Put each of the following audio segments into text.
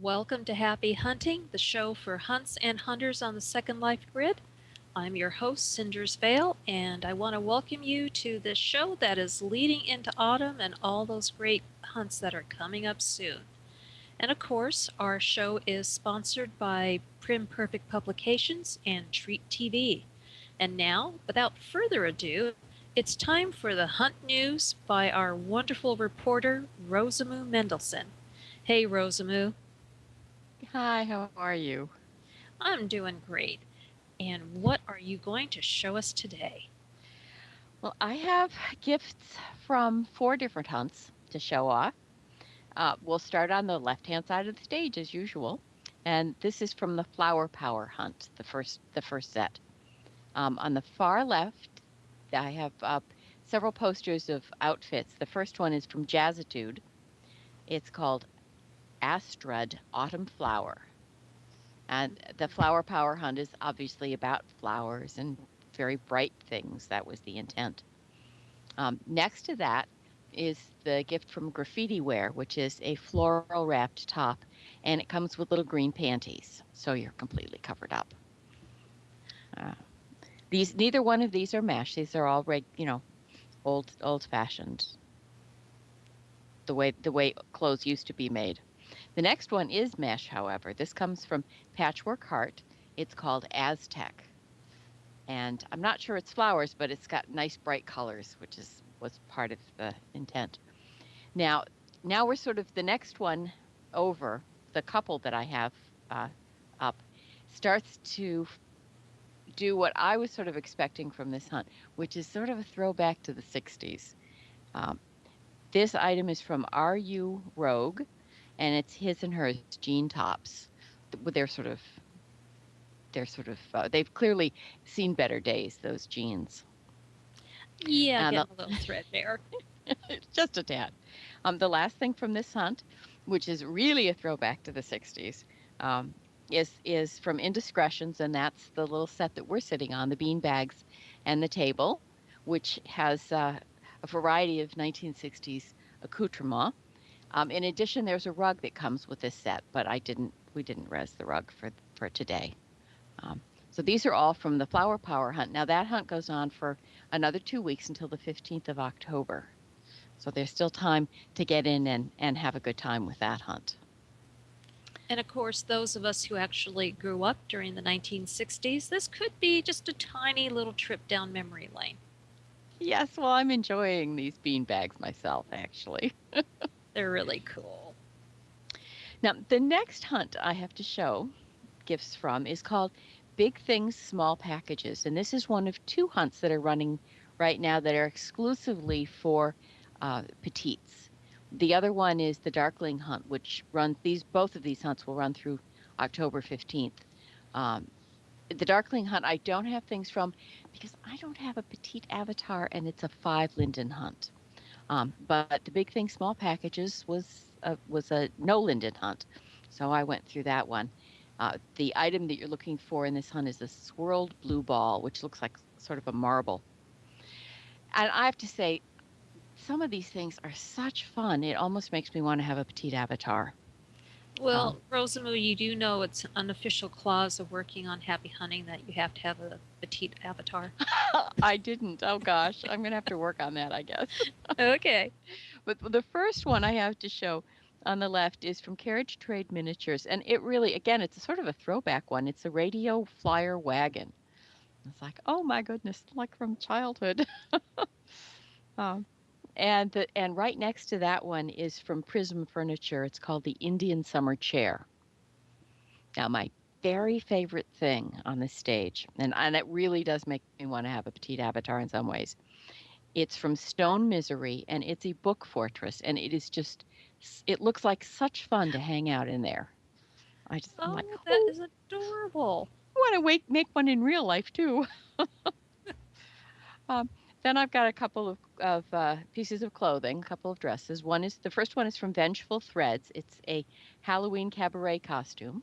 Welcome to Happy Hunting, the show for hunts and hunters on the Second Life Grid. I'm your host, Cinders Vale, and I want to welcome you to this show that is leading into autumn and all those great hunts that are coming up soon. And of course, our show is sponsored by Prim Perfect Publications and Treat TV. And now, without further ado, it's time for the hunt news by our wonderful reporter, Rosamu Mendelson. Hey, Rosamu. Hi, how are you? I'm doing great. And what are you going to show us today? Well, I have gifts from four different hunts to show off. We'll start on the left-hand side of the stage as usual, and this is from the Flower Power hunt, the first set. On the far left, I have several posters of outfits. The first one is from Jazzitude. It's called Astrud Autumn Flower. And the Flower Power hunt is obviously about flowers and very bright things. That was the intent. Next to that is the gift from Graffiti Wear, which is a floral wrapped top, and it comes with little green panties, so you're completely covered up. Uh, these neither one of these are mesh. These are all old fashioned, the way clothes used to be made. The next one is mesh, however. This comes from Patchwork Heart. It's called Aztec. And I'm not sure it's flowers, but it's got nice bright colors, which was part of the intent. Now, now we're sort of the next one over. The couple that I have uh, up starts to do what I was sort of expecting from this hunt, which is sort of a throwback to the 60s. Um, this item is from RU Rogue, and it's his and hers jean tops. They're sort of they've clearly seen better days, those jeans. Yeah, And getting a little threadbare. just a tad. The last thing from this hunt, which is really a throwback to the 60s, um, is from Indiscretions, and that's the little set that we're sitting on, the bean bags and the table, which has a variety of 1960s accoutrements. In addition, there's a rug that comes with this set, but we didn't res the rug for today. Um, so these are all from the Flower Power hunt. Now that hunt goes on for another 2 weeks until the 15th of October. So there's still time to get in and have a good time with that hunt. And of course, those of us who actually grew up during the 1960s, this could be just a tiny little trip down memory lane. Yes, well, I'm enjoying these bean bags myself, actually. They're really cool. Now, the next hunt I have to show gifts from is called Big Things, Small Packages. And this is one of two hunts that are running right now that are exclusively for petites. The other one is the Darkling Hunt, which runs both of these hunts will run through October 15th. Um, the Darkling Hunt, I don't have things from because I don't have a petite avatar and it's a 5 linden hunt. But the Big Thing Small Packages was a no linden hunt. So I went through that one. The item that you're looking for in this hunt is a swirled blue ball, which looks like sort of a marble. And I have to say, some of these things are such fun. It almost makes me want to have a petite avatar. Well, Rosamu, you do know it's an unofficial clause of working on Happy Hunting that you have to have a petite avatar. I didn't. Oh gosh, I'm gonna have to work on that, I guess. Okay. But the first one I have to show on the left is from Carriage Trade Miniatures, and it really, again, it's a sort of a throwback one. It's a radio flyer wagon. It's like, oh my goodness, like from childhood. Um, and right next to that one is from Prism Furniture. It's called the Indian Summer Chair. Now, my very favorite thing on this stage, and it really does make me want to have a petite avatar in some ways. It's from Stone Misery, and it's a book fortress, and it looks like such fun to hang out in there. I'm like, Oh, that oh, is adorable. I want to make one in real life too. Um, then I've got a couple of pieces of clothing, a couple of dresses. The first one is from Vengeful Threads. It's a Halloween cabaret costume.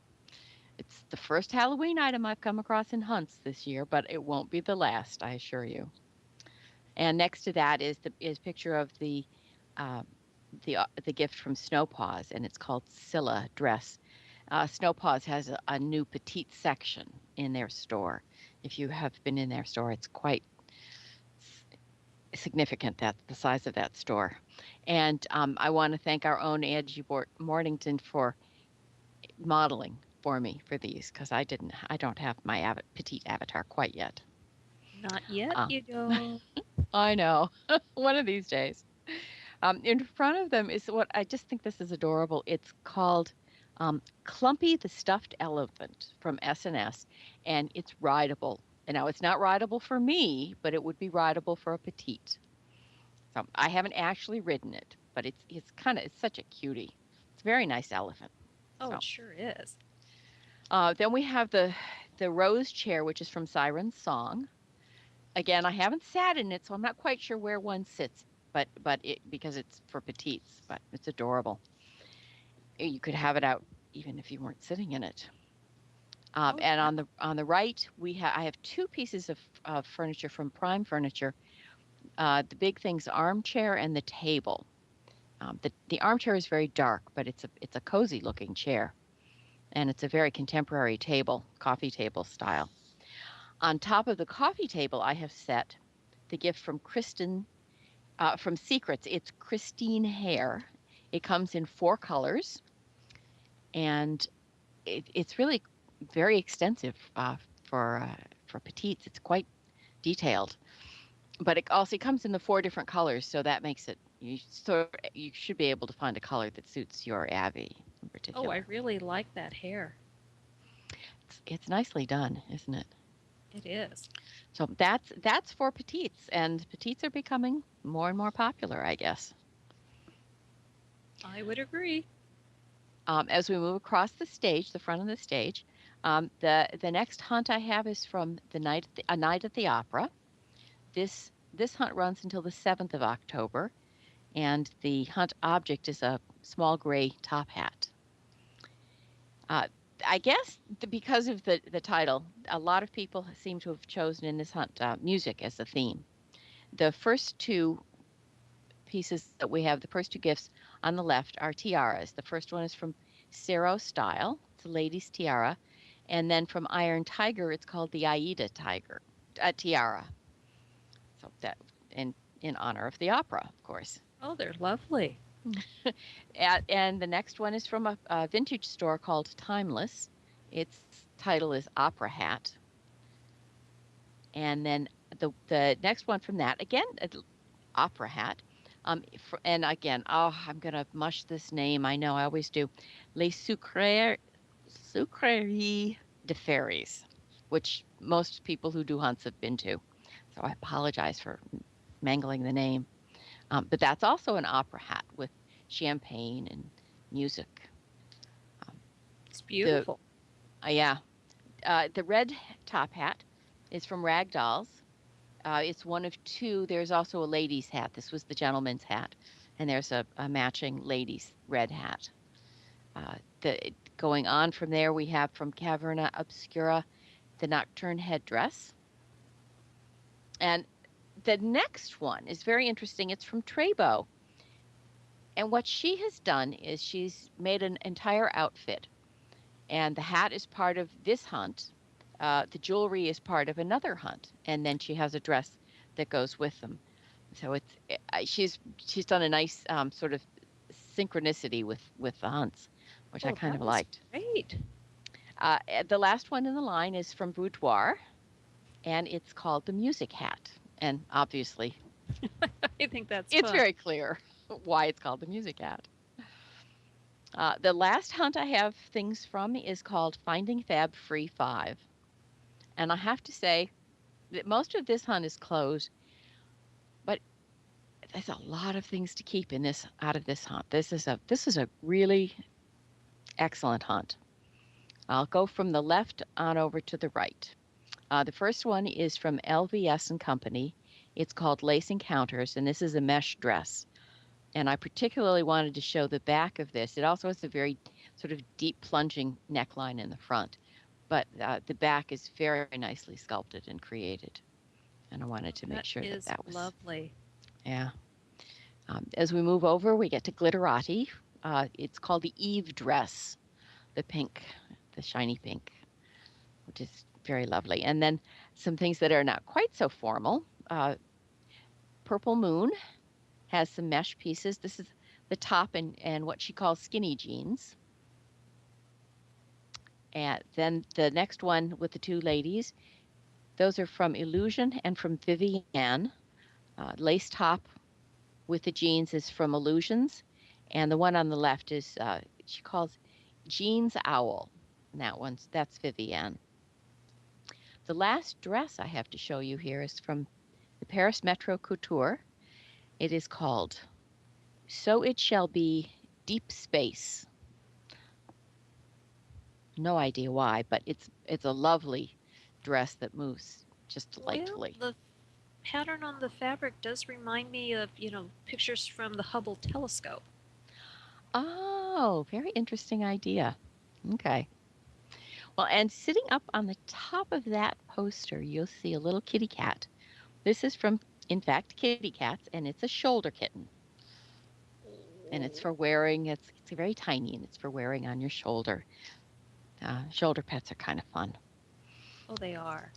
It's the first Halloween item I've come across in hunts this year, but it won't be the last, I assure you. And next to that is picture of uh, the gift from Snowpaws, and it's called Scylla dress. Snowpaws has a new petite section in their store. If you have been in their store, it's quite significant, that the size of that store. And I want to thank our own Angie Mornington for modeling for me for these, because I don't have my petite avatar quite yet. Not yet, Uh, you don't. I know. One of these days. In front of them is what I just think this is adorable. It's called Clumpy the Stuffed Elephant from S&S, and it's rideable. And now it's not rideable for me, but it would be rideable for a petite. So I haven't actually ridden it, but it's such a cutie. It's a very nice elephant. Oh, So it sure is. then we have the rose chair, which is from Siren's Song. Again, I haven't sat in it, so I'm not quite sure where one sits, but it because it's for petites, but it's adorable. You could have it out even if you weren't sitting in it. Oh, And yeah. on the right, I have two pieces of furniture from Prime Furniture. The big thing's armchair and the table. The armchair is very dark, but it's a cozy looking chair, and it's a very contemporary table, coffee table style. On top of the coffee table, I have set the gift from Kristen from Secrets. It's Christine Hair. It comes in 4 colors, and it's really very extensive for petites. It's quite detailed, but it also comes in the 4 different colors, so that makes it you should be able to find a color that suits your Abby in Oh, I particular. really like that hair. It's nicely done, isn't it? It is. So that's for petites, and petites are becoming more and more popular, I guess. I would agree. As we move across the stage, the front of the stage, the next hunt I have is from A Night at the Opera. This hunt runs until the 7th of October, and the hunt object is a small gray top hat. Uh, I guess because of the title, a lot of people seem to have chosen in this hunt music as the theme. The first two pieces that we have, the first two gifts on the left, are tiaras. The first one is from Cero Style. It's a lady's tiara. And then from Iron Tiger, it's called the Aida Tiger tiara. So that in honor of the opera, of course. Oh, they're lovely. And the next one is from a vintage store called Timeless. Its title is Opera Hat. And then the next one from that, again, Opera Hat. And again, I'm going to mush this name. I know I always do. Les Sucreries de Fairies, which most people who do hunts have been to. So I apologize for mangling the name. But that's also an opera hat with champagne and music. Um, It's the beautiful. yeah, the red top hat is from Rag Dolls. It's one of two. There's also a lady's hat. This was the gentleman's hat, and there's a matching lady's red hat. Going on from there, we have from Caverna Obscura the Nocturne headdress, and the next one is very interesting. It's from Trebo, and what she has done is she's made an entire outfit, and the hat is part of this hunt. The jewelry is part of another hunt, and then she has a dress that goes with them. So she's done a nice sort of synchronicity with the hunts, which I Oh, kind of that is liked. great. The last one in the line is from Boudoir, and it's called the Music Hat. And obviously, I think that's it's fun. very clear why it's called the Music Hat. The last hunt I have things from is called Finding Fab Free 5. And I have to say that most of this hunt is closed, but there's a lot of things to keep in this out of this hunt. This is a really excellent hunt. I'll go from the left on over to the right. The first one is from LVS and Company. It's called Lace Encounters, and this is a mesh dress. And I particularly wanted to show the back of this. It also has a very sort of deep plunging neckline in the front, but the back is very nicely sculpted and created. And I wanted to make That sure that is that was, lovely. yeah. As we move over, we get to Glitterati. It's called the Eve dress. the pink, the shiny pink, which is very lovely. And then some things that are not quite so formal. Purple Moon has some mesh pieces. This is the top and what she calls skinny jeans. And then the next one with the two ladies, those are from Illusion and from Vivienne. Lace top with the jeans is from Illusions. And the one on the left is, she calls Jeans Owl. And that's Vivienne. The last dress I have to show you here is from the Paris Metro Couture. It is called So It Shall Be Deep Space. No idea why, but it's a lovely dress that moves just Well, delightfully. the pattern on the fabric does remind me of, pictures from the Hubble telescope. Oh, very interesting idea. Okay. Well, and sitting up on the top of that poster, you'll see a little kitty cat. This is from, in fact, Kitty Cats, and it's a shoulder kitten. And it's for wearing, it's very tiny, and it's for wearing on your shoulder. Shoulder pets are kind of fun. Oh, they are.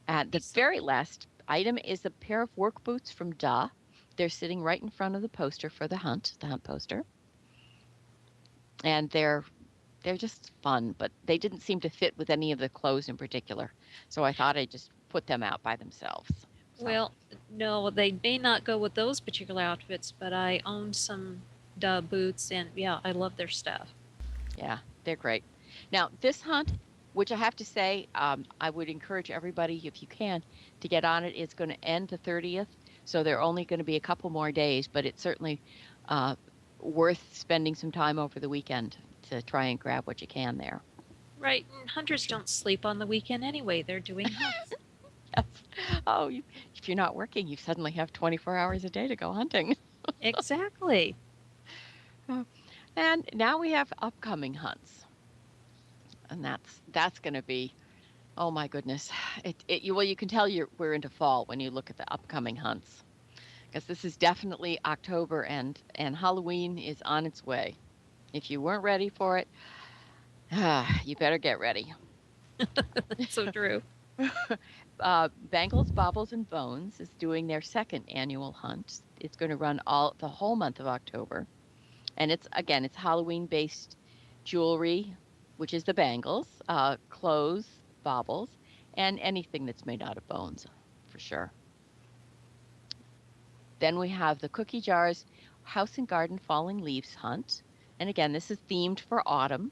The very last item is a pair of work boots from Duh. They're sitting right in front of the poster for the hunt poster. And they're just fun, but they didn't seem to fit with any of the clothes in particular. So I thought I'd just put them out by themselves. So, Well, no, they may not go with those particular outfits, but I own some Duh boots, and yeah, I love their stuff. yeah, they're great. Now, this hunt, which I have to say, I would encourage everybody, if you can, to get on it. It's going to end the 30th, so there are only going to be a couple more days, but it's certainly uh, worth spending some time over the weekend to try and grab what you can there. Right, and hunters Sure. don't sleep on the weekend anyway. They're doing hunts. Yes. Oh, if you're not working, you suddenly have 24 hours a day to go hunting. Exactly. Uh, And now we have upcoming hunts, and that's going to be, oh my goodness. Well, you can tell we're into fall when you look at the upcoming hunts, because this is definitely October and Halloween is on its way. If you weren't ready for it, you better get ready. So true. Bangles, Baubles, and Bones is doing their second annual hunt. It's going to run all the whole month of October, and it's Halloween based jewelry, which is the bangles, clothes, baubles, and anything that's made out of bones, for sure. Then we have the Cookie Jars House and Garden Falling Leaves Hunt. And again, this is themed for autumn.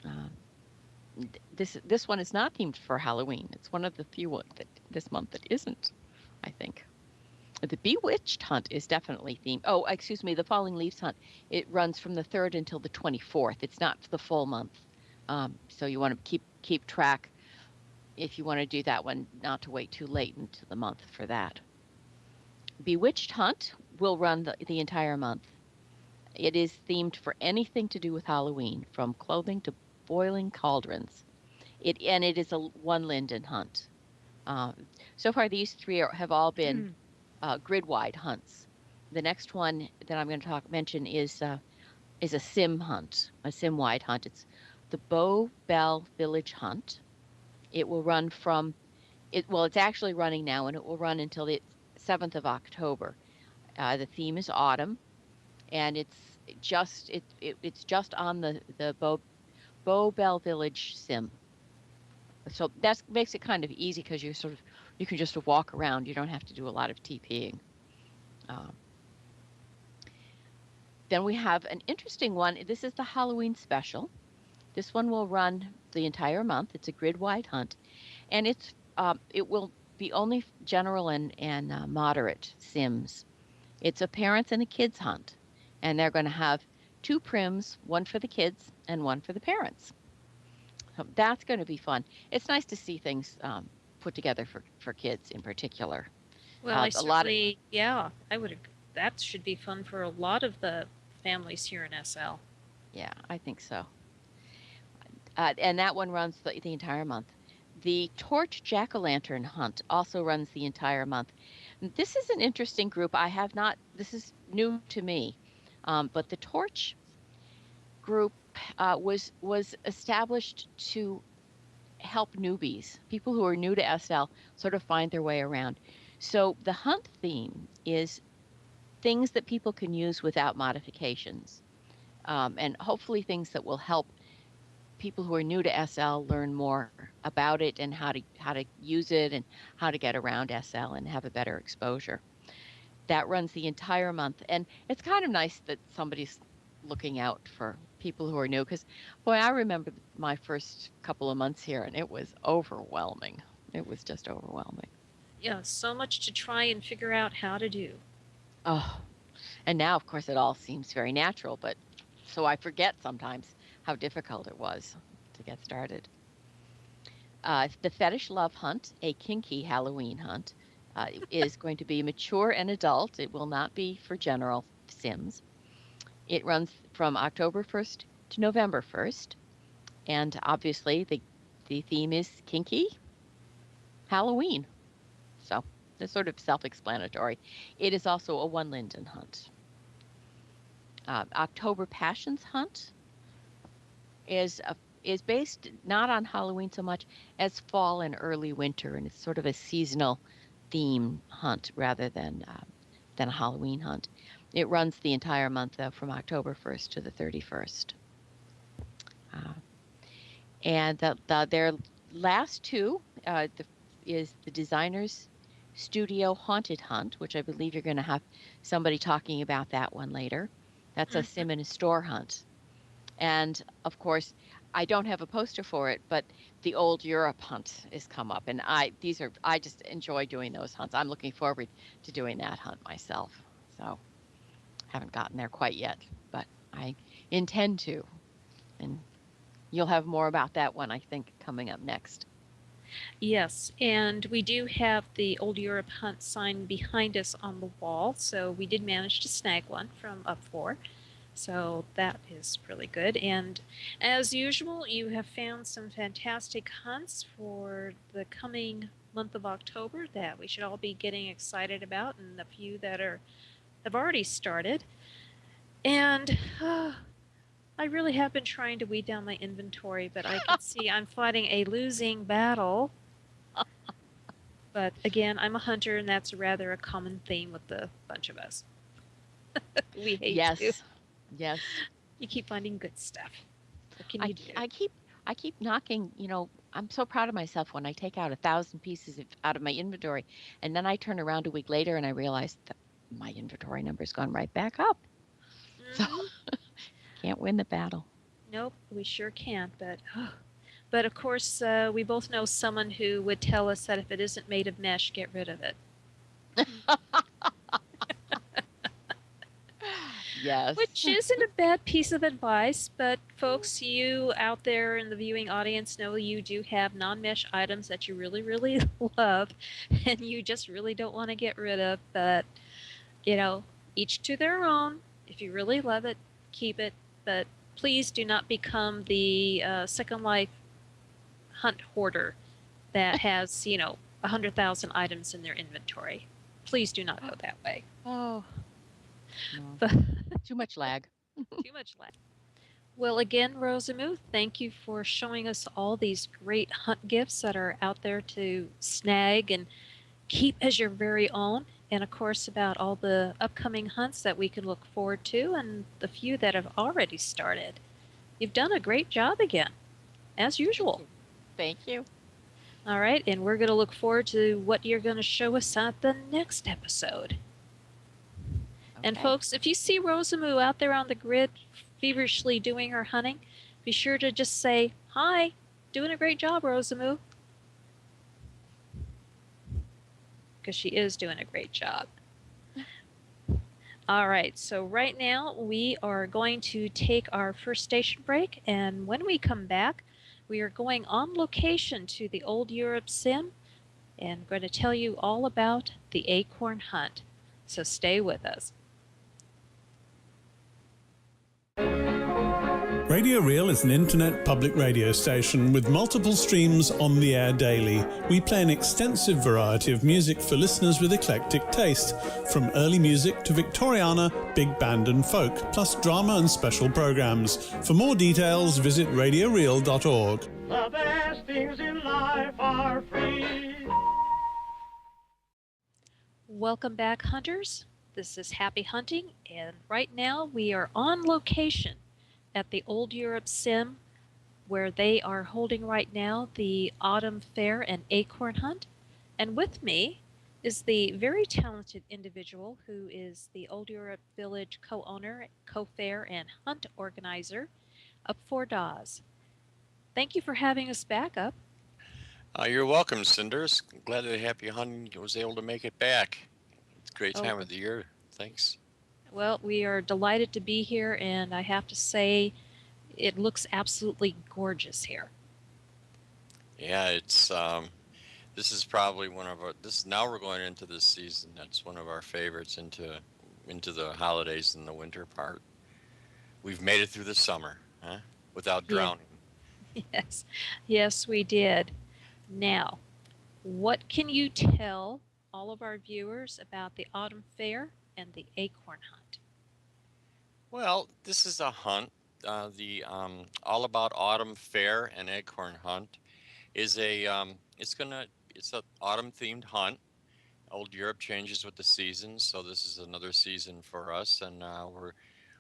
Uh, this one is not themed for Halloween. It's one of the few ones that this month that isn't, I think. The Bewitched Hunt is definitely themed. Oh, excuse me, the Falling Leaves Hunt. It runs from the 3rd until the 24th. It's not the full month. So you want to keep track if you want to do that one, not to wait too late into the month for that. Bewitched Hunt will run the entire month. It is themed for anything to do with Halloween, from clothing to boiling cauldrons. It is a one linden hunt. So far, these three have all been grid-wide hunts. The next one that I'm going to mention is a sim hunt, a sim-wide hunt. It's the Bow Bell Village Hunt. It will run from it. Well, it's actually running now, and it will run until the 7th of October. The theme is autumn, and it's just on the Bow Bell Village sim. So that makes it kind of easy because you can just walk around. You don't have to do a lot of TPing. Um, then we have an interesting one. This is the Halloween special. This one will run the entire month. It's a grid-wide hunt, and it will be only general and moderate sims. It's a parents and a kids hunt, and they're going to have two prims, one for the kids and one for the parents. So that's going to be fun. It's nice to see things put together for kids in particular. Well, I A lot of, certainly, yeah, I would. That should be fun for a lot of the families here in SL. yeah, I think so. And that one runs the entire month. The Torch Jack-o'-lantern hunt also runs the entire month. This is an interesting group. This is new to me. But the Torch group was established to help newbies, people who are new to SL, sort of find their way around. So the hunt theme is things that people can use without modifications, and hopefully things that will help people who are new to SL learn more about it and how to use it and how to get around SL and have a better exposure. That runs the entire month, and it's kind of nice that somebody's looking out for people who are new because, boy, I remember my first couple of months here, and it was overwhelming. It was just overwhelming. Yeah, so much to try and figure out how to do. Oh, and now, of course, it all seems very natural, but so I forget sometimes how difficult it was to get started. The Fetish Love Hunt, a kinky Halloween hunt, is going to be mature and adult. It will not be for general Sims. It runs from October 1st to November 1st. And obviously, the theme is kinky Halloween. So it's sort of self explanatory. It is also a one linden hunt. October Passions Hunt is based not on Halloween so much as fall and early winter, and it's sort of a seasonal theme hunt rather than a Halloween hunt. It runs the entire month from October 1st to the 31st. Uh, and their last two is the Designer's Studio Haunted Hunt, which I believe you're going to have somebody talking about that one later. That's a sim in a store hunt. And of course, I don't have a poster for it, but the Old Europe hunt has come up, and I just enjoy doing those hunts. I'm looking forward to doing that hunt myself. So haven't gotten there quite yet, but I intend to, and you'll have more about that one, I think, coming up next. Yes, and we do have the Old Europe Hunt sign behind us on the wall, so we did manage to snag one from Up4. So that is really good. And as usual, you have found some fantastic hunts for the coming month of October that we should all be getting excited about, and a few that have already started. And I really have been trying to weed down my inventory, but I can see I'm fighting a losing battle. But again, I'm a hunter, and that's rather a common theme with the bunch of us. We hate to. Yes, yes. You keep finding good stuff. What can I you k- do? I keep I keep knocking. I'm so proud of myself when I take out 1,000 pieces out of my inventory, and then I turn around a week later and I realize that my inventory number's gone right back up. So Hmm. can't win the battle. Nope, we sure can't. But of course, we both know someone who would tell us that if it isn't made of mesh, get rid of it. Yes. Which isn't a bad piece of advice, but folks, you out there in the viewing audience know you do have non mesh items that you really, really love and you just really don't want to get rid of. But, you know, each to their own. If you really love it, keep it. But please do not become the Second Life hunt hoarder that has, 100,000 items in their inventory. Please do not go that way. Oh, no. But Too much lag. too much lag. Well, again, Rosamu, thank you for showing us all these great hunt gifts that are out there to snag and keep as your very own. And of course, about all the upcoming hunts that we can look forward to and the few that have already started. You've done a great job again, as Thank usual. you. Thank you. All right, and we're going to look forward to what you're going to show us at the next episode. And Okay. folks, if you see Rosamu out there on the grid feverishly doing her hunting, be sure to just say, "Hi, doing a great job, Rosamu," because she is doing a great job. All right, so right now we are going to take our first station break, and when we come back, we are going on location to the Old Europe Sim and going to tell you all about the acorn hunt. So stay with us. Radio Real is an internet public radio station with multiple streams on the air daily. We play an extensive variety of music for listeners with eclectic taste, from early music to Victoriana, big band and folk, plus drama and special programs. For more details, visit radioreal.org. The best things in life are free. Welcome back, hunters. This is Happy Hunting, and right now we are on location at the Old Europe Sim, where they are holding right now the Autumn Fair and Acorn Hunt. And with me is the very talented individual who is the Old Europe Village co-owner, co-fair, and hunt organizer, Up4 Dawes. Thank you for having us back, Up. You're welcome, Cinders. Glad that Happy Hunting was able to make it back. It's a great Oh. time of the year. Thanks. Well, we are delighted to be here, and I have to say, it looks absolutely gorgeous here. Yeah, it's this is probably one of our. This now we're going into this season. That's one of our favorites into the holidays and the winter part. We've made it through the summer, huh? Without Yeah. drowning. Yes, yes, we did. Now, what can you tell all of our viewers about the Autumn Fair and the Acorn Hunt? Well, this is a hunt. The All About Autumn Fair and Acorn Hunt is it's a autumn themed hunt. Old Europe changes with the seasons, so this is another season for us, and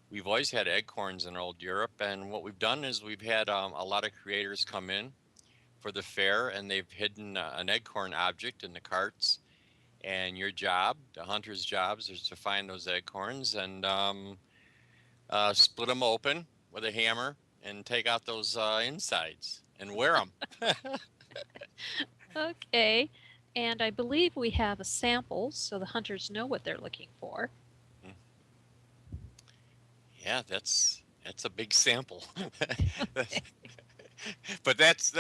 we've always had acorns in Old Europe, and what we've done is we've had a lot of creators come in for the fair, and they've hidden an acorn object in the carts. And your job, the hunter's jobs, is to find those acorns and split them open with a hammer and take out those insides and wear them. Okay, and I believe we have a sample so the hunters know what they're looking for. Yeah, that's a big sample. But that's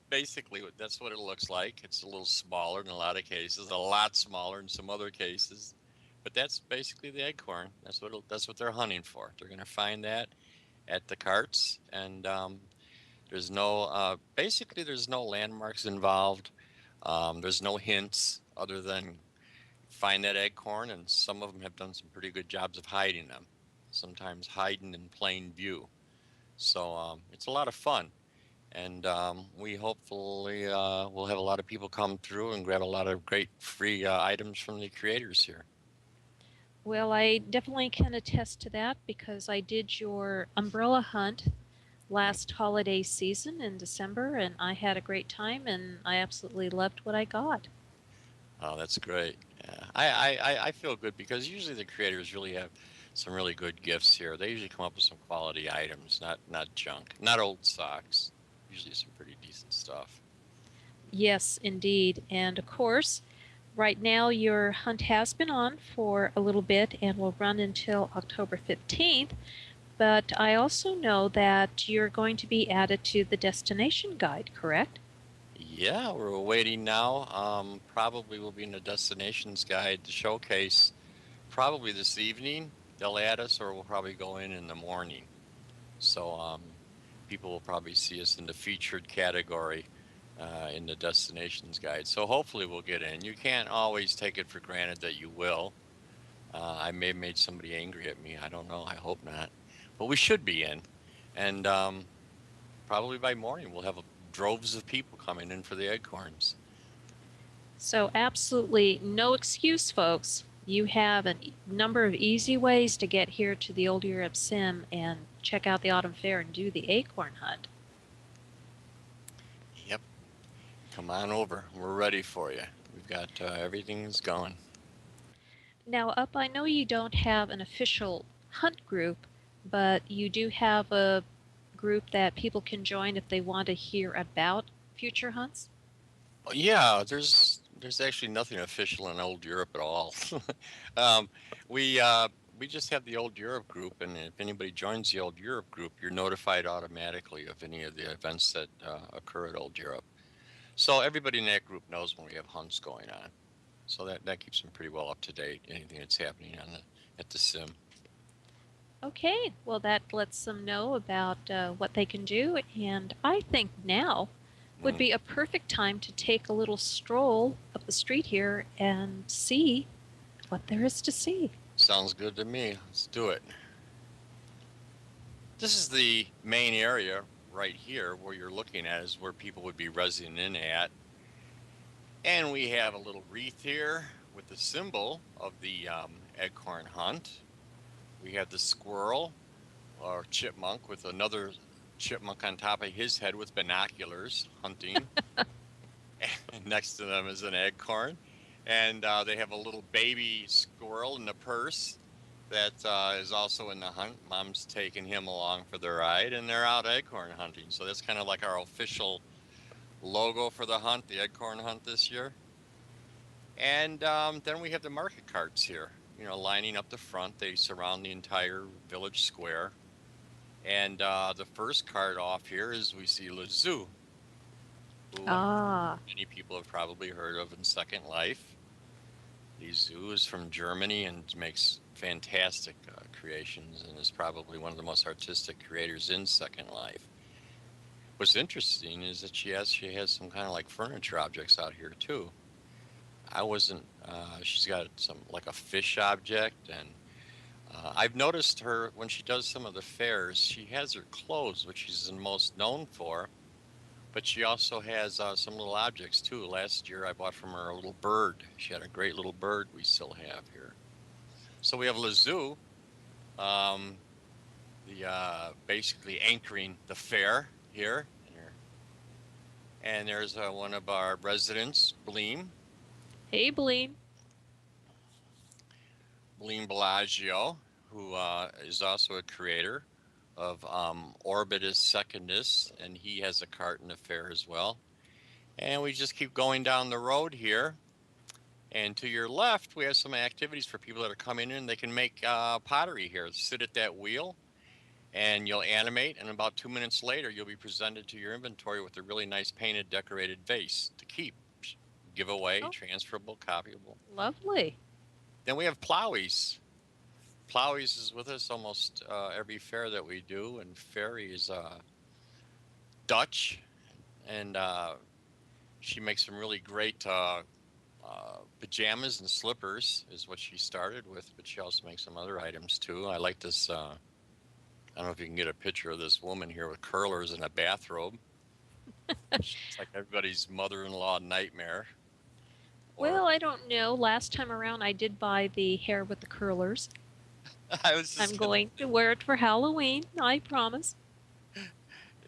basically that's what it looks like. It's a little smaller in a lot of cases, a lot smaller in some other cases. But that's basically the acorn. That's what they're hunting for. They're going to find that at the carts, and there's no basically there's no landmarks involved. There's no hints other than find that acorn, and some of them have done some pretty good jobs of hiding them. Sometimes hiding in plain view. So it's a lot of fun, and we hopefully will have a lot of people come through and grab a lot of great free items from the creators here. Well, I definitely can attest to that because I did your umbrella hunt last holiday season in December, and I had a great time, and I absolutely loved what I got. Oh, that's great. Yeah. I feel good because usually the creators really have some really good gifts here. They usually come up with some quality items, not junk, not old socks. Usually some pretty decent stuff. Yes, indeed. And of course, right now your hunt has been on for a little bit and will run until October 15th. But I also know that you're going to be added to the destination guide, correct? Yeah, we're waiting now. Probably will be in the destinations guide to showcase probably this evening. They'll add us, or we'll probably go in the morning. So people will probably see us in the featured category in the destinations guide. So hopefully we'll get in. You can't always take it for granted that you will. I may have made somebody angry at me. I don't know. I hope not. But we should be in. And probably by morning we'll have droves of people coming in for the acorns. So absolutely no excuse, folks. You have a number of easy ways to get here to the Old Europe Sim and check out the Autumn Fair and do the acorn hunt. Yep. Come on over. We're ready for you. We've got everything's going. Now, Up, I know you don't have an official hunt group, but you do have a group that people can join if they want to hear about future hunts? Yeah, there's actually nothing official in Old Europe at all. um, we just have the Old Europe group, and if anybody joins the Old Europe group, you're notified automatically of any of the events that occur at Old Europe. So everybody in that group knows when we have hunts going on. So that keeps them pretty well up to date. Anything that's happening at the sim. Okay, well, that lets them know about what they can do, and I think now would Mm, be a perfect time to take a little stroll up the street here and see what there is to see. sounds good to me. Let's do it. This is the main area right here where you're looking at is where people would be residing in at. And we have a little wreath here with the symbol of the acorn hunt. We have the squirrel or chipmunk with another chipmunk on top of his head with binoculars hunting. And next to them is an acorn. And they have a little baby squirrel in the purse that is also in the hunt. Mom's taking him along for the ride, and they're out acorn hunting. So that's kind of like our official logo for the hunt, the acorn hunt this year. And then we have the market carts here, lining up the front. They surround the entire village square. And the first cart off here is we see Le Zoo, who Ah, many people have probably heard of in Second Life. The Zoo is from Germany and makes fantastic creations and is probably one of the most artistic creators in Second Life. What's interesting is that she has some kind of like furniture objects out here too. I wasn't. She's got some like a fish object, and I've noticed her when she does some of the fairs. She has her clothes, which she's most known for, but she also has some little objects too. Last year, I bought from her a little bird. She had a great little bird we still have here. So we have Lazoo, um, the basically anchoring the fair here, and there's one of our residents, hey, Bleen. Bleem Bellagio, who is also a creator of Orbitus Secundus, and he has a cart in the fair as well. And we just keep going down the road here. And to your left, we have some activities for people that are coming in. They can make pottery here. Sit at that wheel, and you'll animate. And about 2 minutes later, you'll be presented to your inventory with a really nice painted, decorated vase to keep, give away, Oh, transferable, copyable. lovely. Then we have Plowies. Plowies is with us almost every fair that we do, and Ferry is Dutch, and she makes some really great pajamas and slippers is what she started with, but she also makes some other items too. I like this. I don't know if you can get a picture of this woman here with curlers and a bathrobe. It's like everybody's mother-in-law nightmare. Or Well, I don't know. Last time around, I did buy the hair with the curlers. I was I'm just gonna, going to wear it for Halloween, I promise.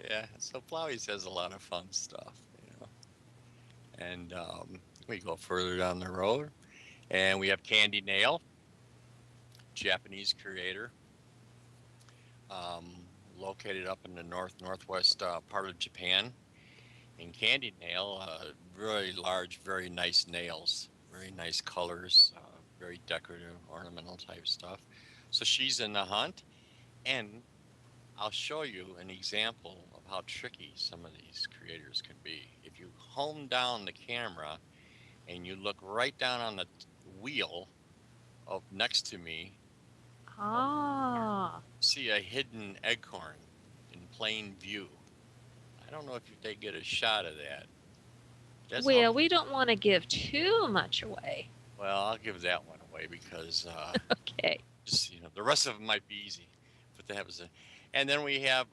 yeah. So Plowies has a lot of fun stuff. And we go further down the road, and we have Candy Nail, Japanese creator, um, located up in the northwest part of Japan. And Candy Nail, really large, very nice nails, very nice colors, very decorative, ornamental type stuff. So she's in the hunt, and I'll show you an example of how tricky some of these creators can be. If you hone down the camera and you look right down on the wheel of next to me, Ah. see a hidden acorn in plain view. I don't know if they get a shot of that. That's how. Well, we don't want to give too much away. Well, I'll give that one away because Okay. just the rest of them might be easy, but that was it. And then we have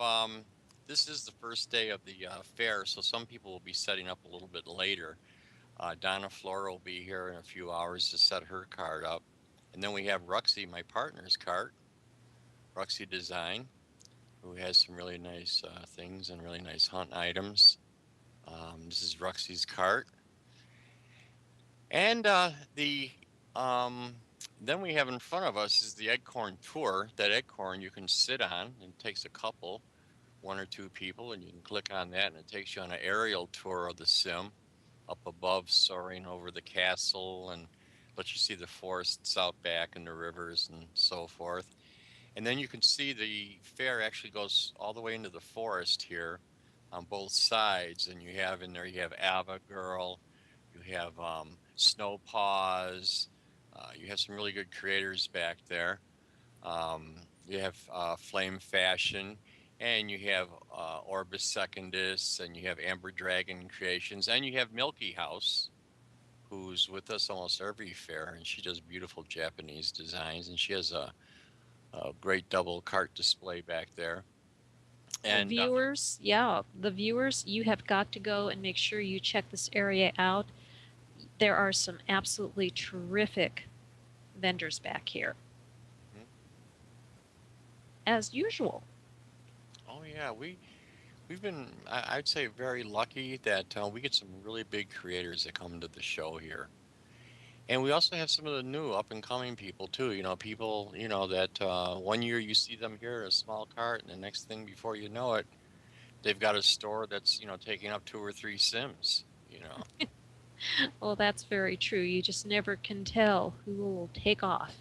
this is the first day of the fair, so some people will be setting up a little bit later. Donna Flora will be here in a few hours to set her cart up, and then we have Ruxy, my partner's cart, Ruxy Design, who has some really nice things and really nice hunt items. This is Ruxy's cart, and the then we have in front of us is the Eggcorn Tour. That Eggcorn you can sit on, and it takes a couple, one or two people, and you can click on that, and it takes you on an aerial tour of the sim, up above, soaring over the castle, and lets you see the forests out back and the rivers and so forth. And then you can see the fair actually goes all the way into the forest here on both sides, and you have in there you have Ava Girl, you have Snow Paws, you have some really good creators back there. Flame Fashion, and you have Orbis Secundus, and you have Amber Dragon Creations, and you have Milky House, who's with us almost every fair, and she does beautiful Japanese designs, and she has a great double cart display back there. Well, And viewers, yeah, the viewers, you have got to go and make sure you check this area out. There are some absolutely terrific vendors back here, Mhm. as usual. Oh yeah, we've been I'd say very lucky that we get some really big creators that come to the show here. And we also have some of the new up and coming people too. People, that one year you see them here in a small cart, and the next thing before you know it, they've got a store that's, taking up 2 or 3 Sims. Well, that's very true. You just never can tell who will take off.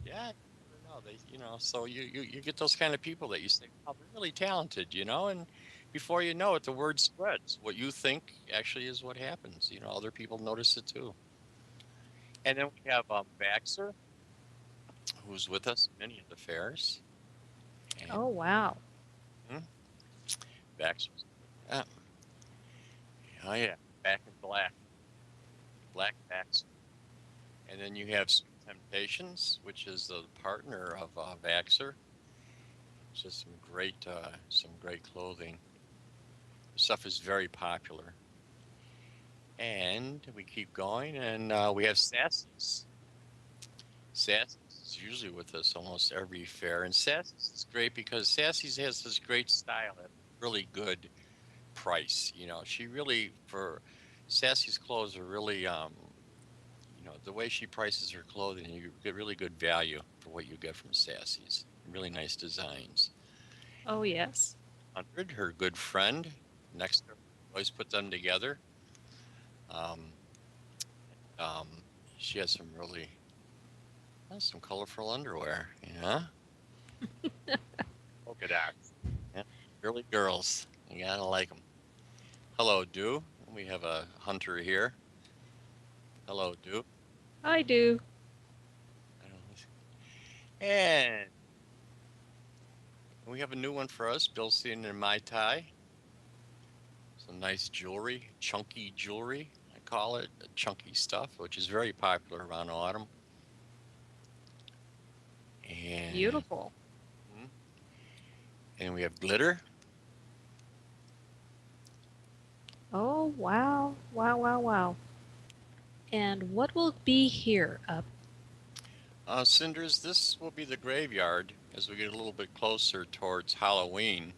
Yeah, you never know. So you get those kind of people that you say, oh, they're really talented. And before you know it, the word spreads. What you think actually is what happens. Other people notice it too. And then we have Baxter, who's with us at many of the fairs. And Oh, wow. Baxter. Yeah. Oh yeah, back in black Baxter. And then you have Sweet Temptations, which is the partner of Baxter. It's just some great clothing. The stuff is very popular. And we keep going, and we have Sassy's. Sassy's is usually with us almost every fair, and Sassy's is great because Sassy's has this great style at really good price. She really for Sassy's clothes are really the way she prices her clothing, you get really good value for what you get from Sassy's. Really nice designs. Oh, yes. 100, her good friend, next to her, always put them together. Um, um, she has some colorful underwear, polka dots. Yeah, really girls. You gotta like them. Hello, Do. We have a hunter here. Hello, Do. I do. And we have a new one for us, Bill Seaton and Mai Tai. Some nice jewelry, chunky jewelry, I call it, chunky stuff, which is very popular around autumn. And, Beautiful. And we have glitter. Oh, wow. Wow, wow, wow. And what will be here up? Cinders, this will be the graveyard. As we get a little bit closer towards Halloween,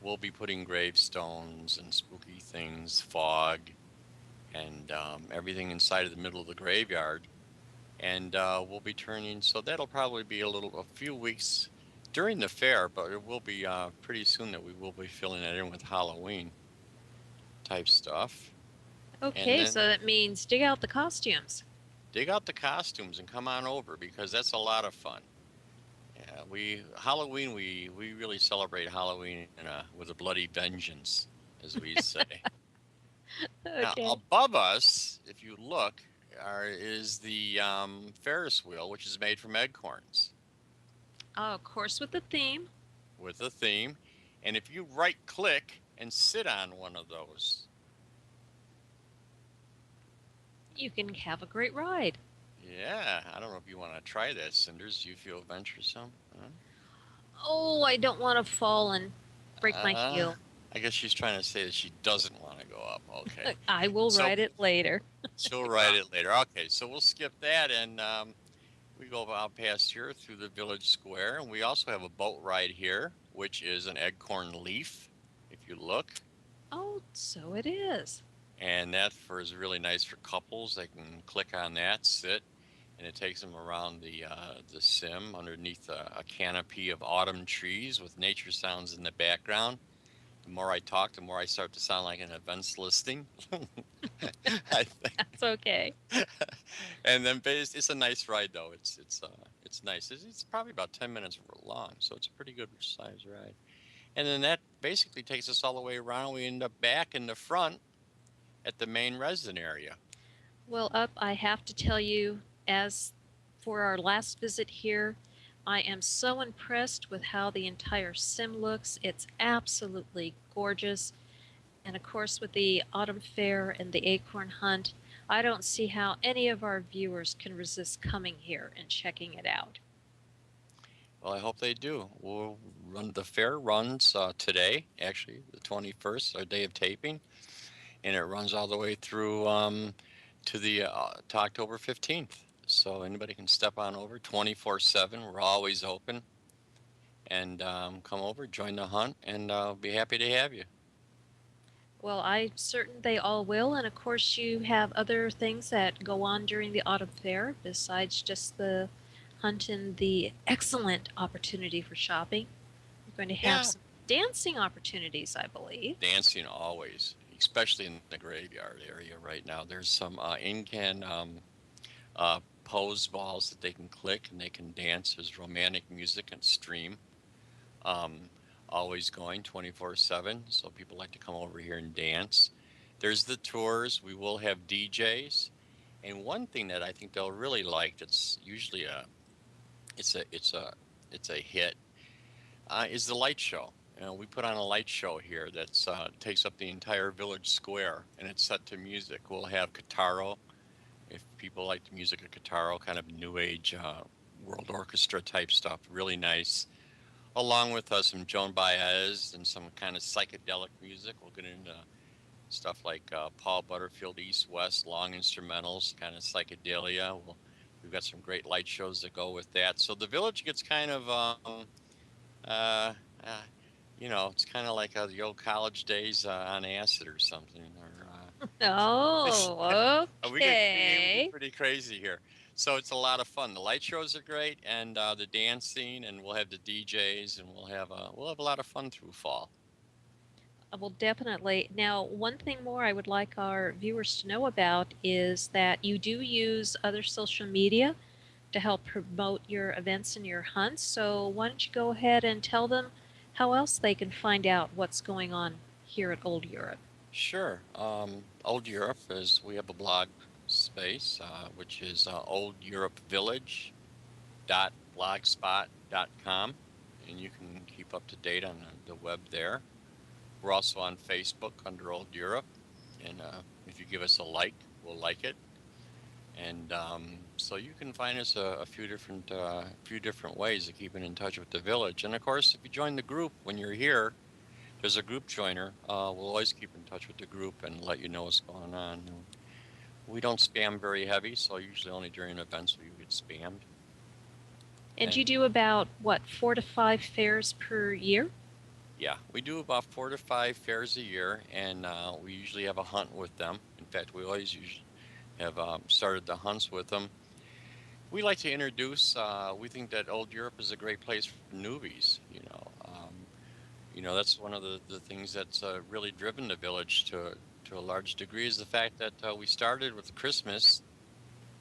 we'll be putting gravestones and spooky things, fog, and everything inside of the middle of the graveyard. And we'll be turning, so that'll probably be a few weeks during the fair, but it will be pretty soon that we will be filling it in with Halloween type stuff. Okay, so that means dig out the costumes. Dig out the costumes and come on over, because that's a lot of fun. Yeah, Halloween, we really celebrate Halloween with a bloody vengeance, as we say. Okay. Now, above us, if you look, is the Ferris wheel, which is made from acorns. Oh, of course, with the theme. With a theme. And if you right-click and sit on one of those, you can have a great ride. yeah, I don't know if you want to try that, Cinders. Do you feel venturesome? Huh? Oh, I don't want to fall and break my heel. I guess she's trying to say that she doesn't want to go up. Okay. I will ride it later. She'll ride it later. Okay, so we'll skip that, and we go out past here through the village square, and we also have a boat ride here, which is an acorn leaf, if you look. Oh, so it is. And that is really nice for couples. They can click on that, sit, and it takes them around the sim underneath a canopy of autumn trees with nature sounds in the background. The more I talk, the more I start to sound like an events listing. I think. That's okay. And then it's a nice ride, though. It's nice. It's probably about 10 minutes long, so it's a pretty good size ride. And then that basically takes us all the way around. We end up back in the front at the main resident area. Well, I have to tell you, as for our last visit here, I am so impressed with how the entire sim looks. It's absolutely gorgeous. And of course, with the autumn fair and the acorn hunt, I don't see how any of our viewers can resist coming here and checking it out. Well, I hope they do. The fair runs today, actually, the 21st, our day of taping, and it runs all the way through to October 15th. So anybody can step on over 24/7. We're always open, and come over, join the hunt, and be happy to have you. Well, I'm certain they all will. And of course, you have other things that go on during the autumn fair besides just the hunt and the excellent opportunity for shopping. You're going to have Yeah, some dancing opportunities, I believe. dancing always, especially in the graveyard area right now. There's some in-can pose balls that they can click and they can dance. There's romantic music and stream. Um, Always going 24/7. So people like to come over here and dance. There's the tours. We will have DJs. And one thing that I think they'll really like, it's usually it's a, it's a, it's a hit, is the light show. We put on a light show here that's takes up the entire village square, and it's set to music. We'll have Kataro, if people like the music of Kataro, kind of new age world orchestra type stuff, really nice. Along with some Joan Baez and some kind of psychedelic music. We'll get into stuff like Paul Butterfield, East West, long instrumentals, kind of psychedelia. We've got some great light shows that go with that. So the village gets kind of uh, uh, it's kind of like the old college days on acid or something. Or Oh, we get okay. pretty crazy here. So it's a lot of fun. The light shows are great, and the dancing, and we'll have the DJs, and we'll have a lot of fun through fall. Well, definitely. Now, one thing more I would like our viewers to know about is that you do use other social media to help promote your events and your hunts. So, why don't you go ahead and tell them how else they can find out what's going on here at Old Europe? Sure. Old Europe is we have a blog space, which is oldeuropevillage.blogspot.com, and you can keep up to date on the web there. We're also on Facebook under Old Europe, and if you give us a like, we'll like it. And so you can find us a few different ways of keeping in touch with the village. And of course, if you join the group when you're here, there's a group joiner. We'll always keep in touch with the group and let you know what's going on. We don't spam very heavy, so usually only during events we get spammed. And And you do about, what, 4 to 5 fairs per year? yeah, we do about 4 to 5 fairs a year, and we usually have a hunt with them. In fact, we always usually have started the hunts with them. We like to introduce. We think that Old Europe is a great place for newbies. That's one of the things that's really driven the village to a large degree is the fact that we started with Christmas.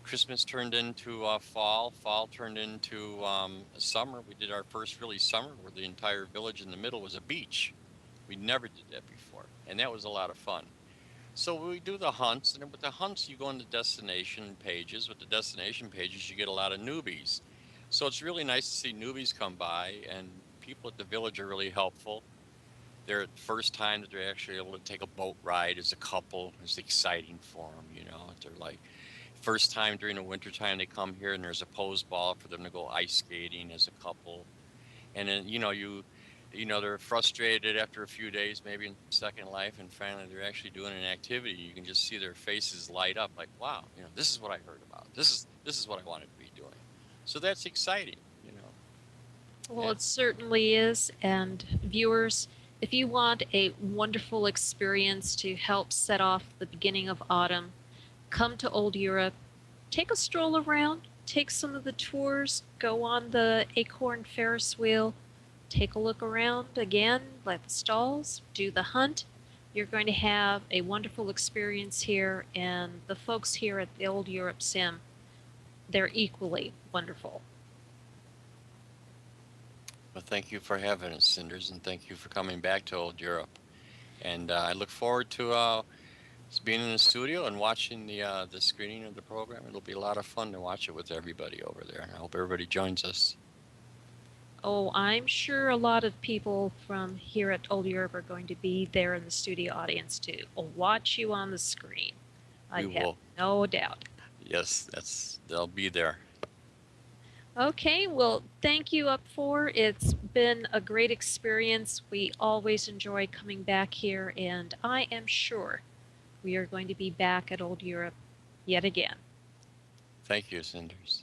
Christmas turned into fall. Fall turned into summer. We did our first really summer where the entire village in the middle was a beach. We never did that before, and that was a lot of fun. So we do the hunts, and with the hunts, you go into destination pages. With the destination pages, you get a lot of newbies. So it's really nice to see newbies come by, and people at the village are really helpful. They're the first time that they're actually able to take a boat ride as a couple. It's exciting for them. They're like, first time during the winter time they come here, and there's a pose ball for them to go ice skating as a couple. And then they're frustrated after a few days, maybe in Second Life, and finally they're actually doing an activity. You can just see their faces light up, like, wow, this is what I heard about. This is what I wanted to be doing. So that's exciting. Well, And it certainly is. And viewers, if you want a wonderful experience to help set off the beginning of autumn, come to Old Europe, take a stroll around, take some of the tours, go on the Acorn Ferris wheel, take a look around again at the stalls, do the hunt. You're going to have a wonderful experience here, and the folks here at the Old Europe Sim, they're equally wonderful. well, thank you for having us, Cinders, and thank you for coming back to Old Europe. And I look forward to being in the studio and watching the screening of the program. It'll be a lot of fun to watch it with everybody over there. And I hope everybody joins us. Oh, I'm sure a lot of people from here at Old Europe are going to be there in the studio audience too. Will watch you on the screen. I We have will. no doubt. Yes, they'll be there. Okay, well, thank you, Up4. It's been a great experience. We always enjoy coming back here, and I am sure we are going to be back at Old Europe yet again. Thank you, Cinders.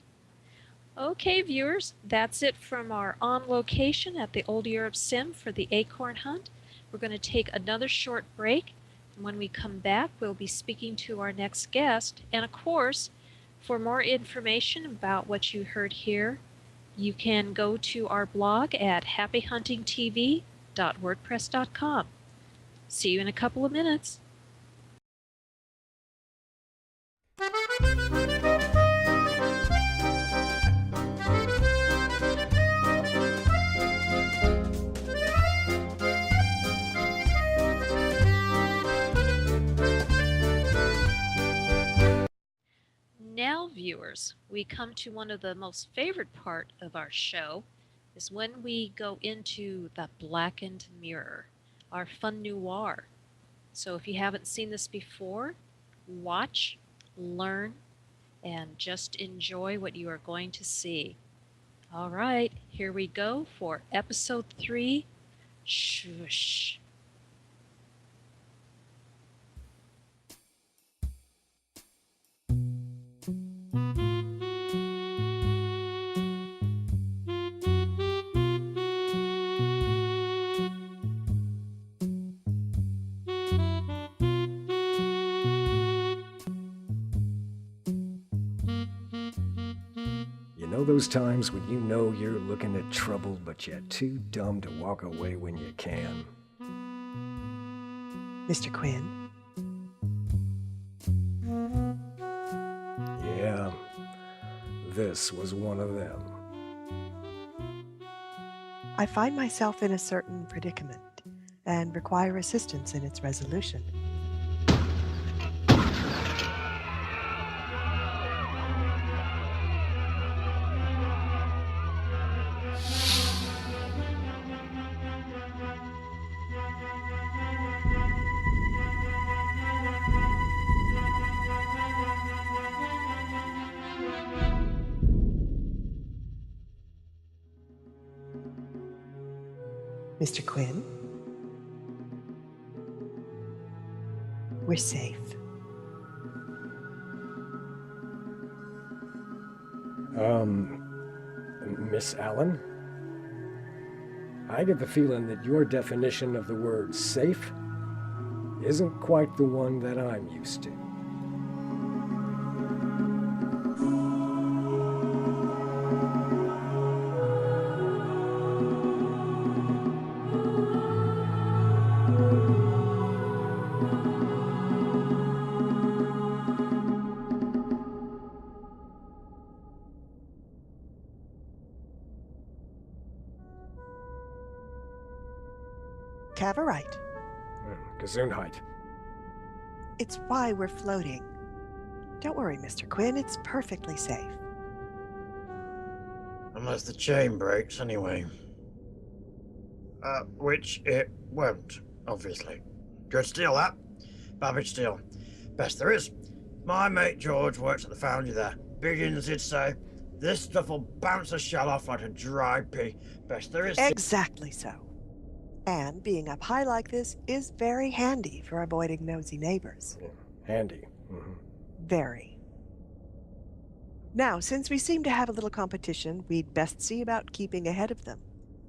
Okay, viewers, that's it from our on location at the Old Europe Sim for the Acorn Hunt. We're going to take another short break. And when we come back, we'll be speaking to our next guest. And of course, for more information about what you heard here, you can go to our blog at happyhuntingtv.wordpress.com. See you in a couple of minutes. Now, viewers, we come to one of the most favorite part of our show is when we go into the Blackened Mirror, our fun noir. So if you haven't seen this before, watch, learn, and just enjoy what you are going to see. All right, here we go for episode 3, Shush. You know those times when you know you're looking at trouble, but you're too dumb to walk away when you can? Mr. Quinn? Yeah, this was one of them. I find myself in a certain predicament and require assistance in its resolution. Mr. Quinn? We're safe. Miss Allen? I get the feeling that your definition of the word safe isn't quite the one that I'm used to. Cavorite. Gesundheit. It's why we're floating. Don't worry, Mr. Quinn, it's perfectly safe. Unless the chain breaks, anyway. Which it won't, obviously. Good steel, that. Babbage steel. Best there is. My mate George works at the foundry there. Biggins did say, this stuff'll bounce a shell off like a dry pea. Best there is. Exactly so. And being up high like this is very handy for avoiding nosy neighbors. Yeah, handy. Very. Now, since we seem to have a little competition, we'd best see about keeping ahead of them.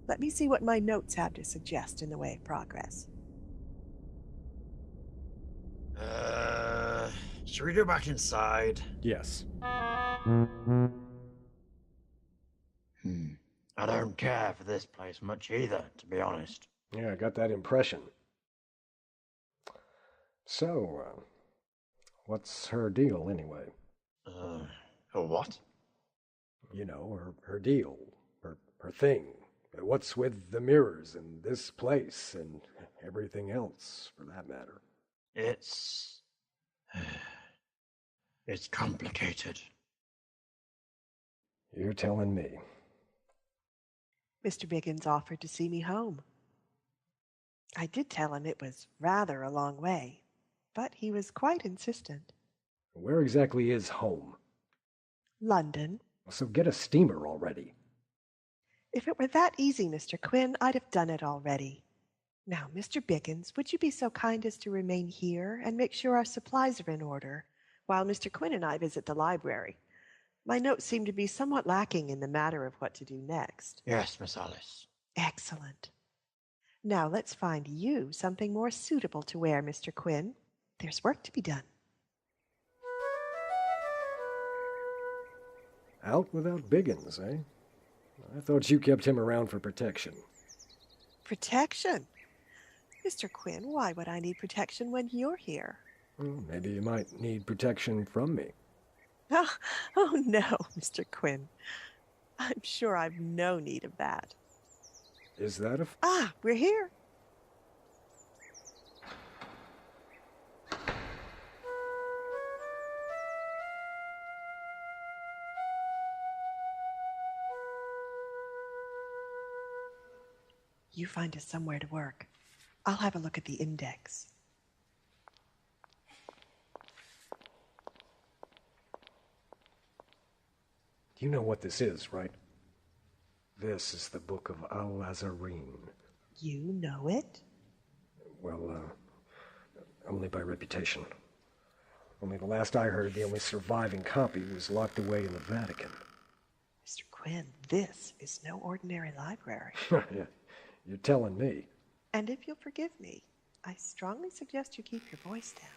Let me see what my notes have to suggest in the way of progress. Should we go back inside? Yes. I don't care for this place much either, to be honest. Yeah, I got that impression. So, what's her deal anyway? Her what? You know, her deal, her thing. What's with the mirrors and this place and everything else, for that matter? It's complicated. You're telling me. Mr. Biggins offered to see me home. I did tell him it was rather a long way, but he was quite insistent. Where exactly is home? London. So get a steamer already. If it were that easy, Mr. Quinn, I'd have done it already. Now, Mr. Biggins, would you be so kind as to remain here and make sure our supplies are in order while Mr. Quinn and I visit the library? My notes seem to be somewhat lacking in the matter of what to do next. Yes, Miss Alice. Excellent. Now let's find you something more suitable to wear, Mr. Quinn. There's work to be done. Out without Biggins, eh? I thought you kept him around for protection. Protection? Mr. Quinn, why would I need protection when you're here? Well, maybe you might need protection from me. Oh no, Mr. Quinn. I'm sure I've no need of that. Is that a... We're here. You find us somewhere to work. I'll have a look at the index. You know what this is, right? This is the Book of Al-Lazarine. You know it? Well, only by reputation. Only the last I heard, the only surviving copy was locked away in the Vatican. Mr. Quinn, this is no ordinary library. Yeah, you're telling me. And if you'll forgive me, I strongly suggest you keep your voice down.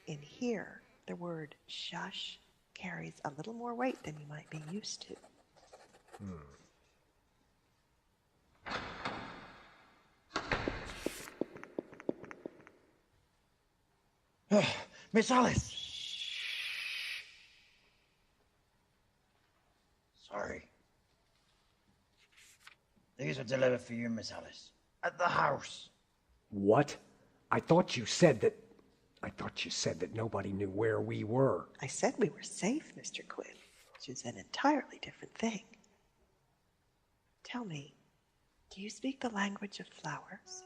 In here, the word shush carries a little more weight than you might be used to. Miss Alice! Sorry. These are delivered for you, Miss Alice. At the house. What? I thought you said that nobody knew where we were. I said we were safe, Mr. Quinn, which is an entirely different thing. Tell me, do you speak the language of flowers?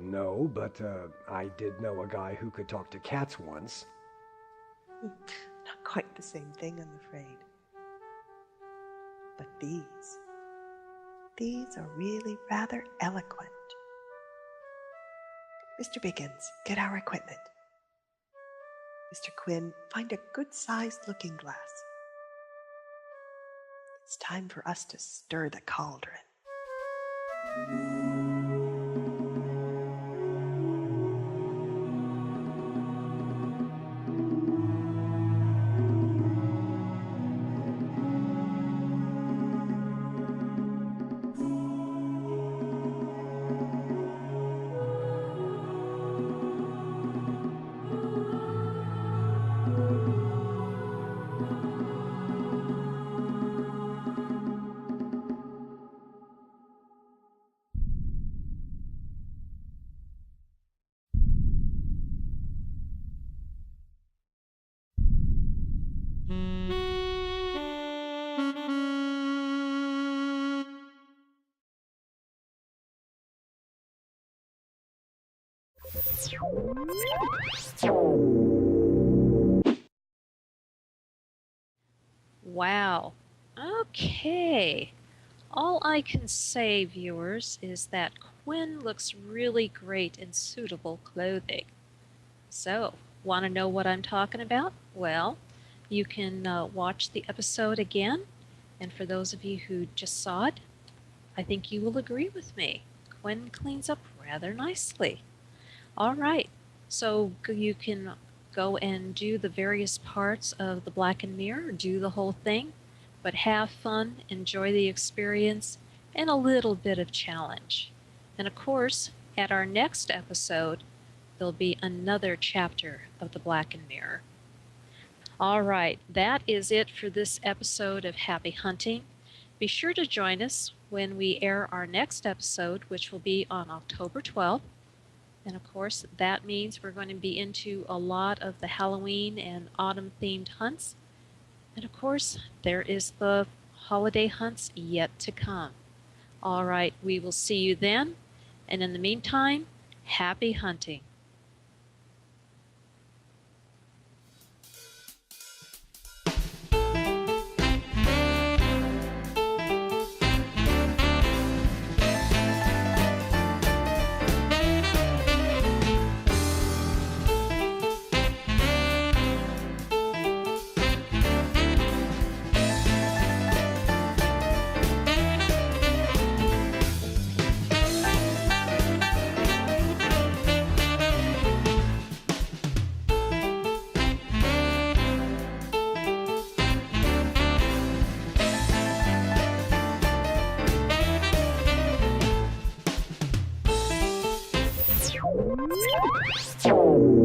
No, but I did know a guy who could talk to cats once. Not quite the same thing, I'm afraid. But these are really rather eloquent. Mr. Biggins, get our equipment. Mr. Quinn, find a good-sized looking glass. It's time for us to stir the cauldron. Wow. Okay. All I can say, viewers, is that Quinn looks really great in suitable clothing. So, want to know what I'm talking about? Well, you can watch the episode again, and for those of you who just saw it, I think you will agree with me. Quinn cleans up rather nicely. All right, so you can go and do the various parts of the Blackened Mirror, do the whole thing, but have fun, enjoy the experience, and a little bit of challenge. And of course, at our next episode, there'll be another chapter of the Blackened Mirror. All right, that is it for this episode of Happy Hunting. Be sure to join us when we air our next episode, which will be on October 12th. And of course, that means we're going to be into a lot of the Halloween and autumn-themed hunts. And of course, there is the holiday hunts yet to come. All right, we will see you then, and in the meantime, happy hunting. Oh.